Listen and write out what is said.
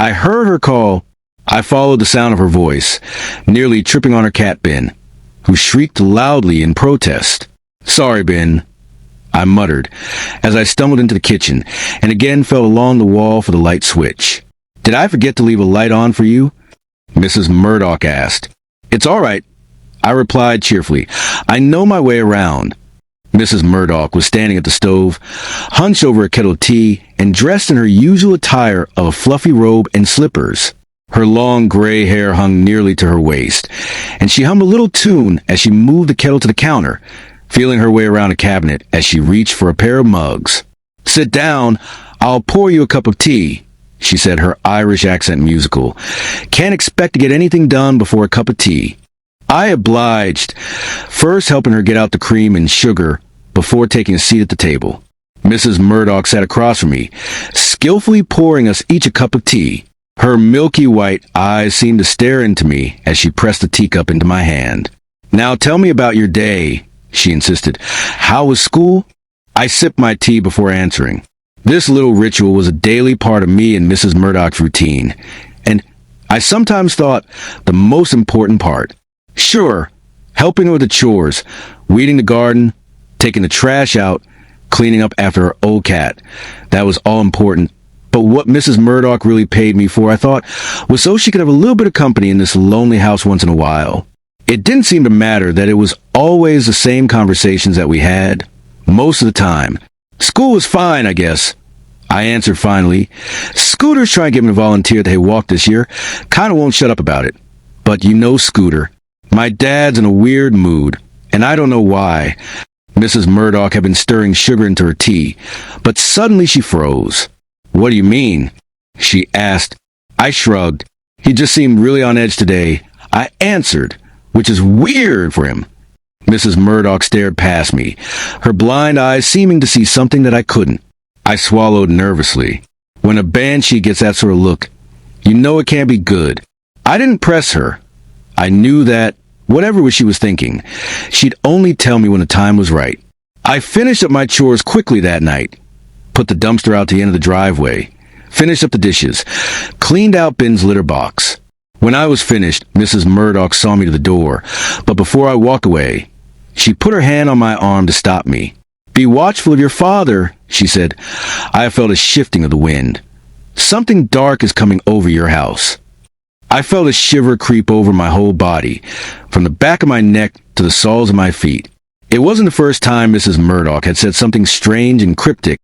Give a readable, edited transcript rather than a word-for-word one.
I heard her call. I followed the sound of her voice, nearly tripping on her cat, Ben, who shrieked loudly in protest. "Sorry, Ben," I muttered, as I stumbled into the kitchen, and again felt along the wall for the light switch. "Did I forget to leave a light on for you?" Mrs. Murdoch asked. "It's all right," I replied cheerfully. "I know my way around." Mrs. Murdoch was standing at the stove, hunched over a kettle of tea, and dressed in her usual attire of a fluffy robe and slippers. Her long gray hair hung nearly to her waist, and she hummed a little tune as she moved the kettle to the counter, feeling her way around a cabinet as she reached for a pair of mugs. "Sit down. I'll pour you a cup of tea," she said, her Irish accent musical. "Can't expect to get anything done before a cup of tea." I obliged, first helping her get out the cream and sugar before taking a seat at the table. Mrs. Murdoch sat across from me, skillfully pouring us each a cup of tea. Her milky white eyes seemed to stare into me as she pressed the teacup into my hand. "Now tell me about your day," she insisted. "How was school?" I sipped my tea before answering. This little ritual was a daily part of me and Mrs. Murdoch's routine, and I sometimes thought the most important part. Sure, helping her with the chores, weeding the garden, taking the trash out, cleaning up after her old cat. That was all important. But what Mrs. Murdoch really paid me for, I thought, was so she could have a little bit of company in this lonely house once in a while. It didn't seem to matter that it was always the same conversations that we had, most of the time. "School was fine, I guess," I answered finally. "Scooter's trying to get me to volunteer at the Haywalk this year. Kinda won't shut up about it. But you know Scooter. My dad's in a weird mood, and I don't know why." Mrs. Murdoch had been stirring sugar into her tea, but suddenly she froze. "What do you mean?" she asked. I shrugged. He just seemed really on edge today. I answered, which is weird for him. Mrs. Murdoch stared past me, her blind eyes seeming to see something that I couldn't. I swallowed nervously. When a banshee gets that sort of look, you know it can't be good. I didn't press her. I knew that, whatever she was thinking, she'd only tell me when the time was right. I finished up my chores quickly that night, put the dumpster out to the end of the driveway, finished up the dishes, cleaned out Ben's litter box. When I was finished, Mrs. Murdoch saw me to the door, but before I walked away, she put her hand on my arm to stop me. "Be watchful of your father," she said. "I have felt a shifting of the wind. Something dark is coming over your house." I felt a shiver creep over my whole body, from the back of my neck to the soles of my feet. It wasn't the first time Mrs. Murdoch had said something strange and cryptic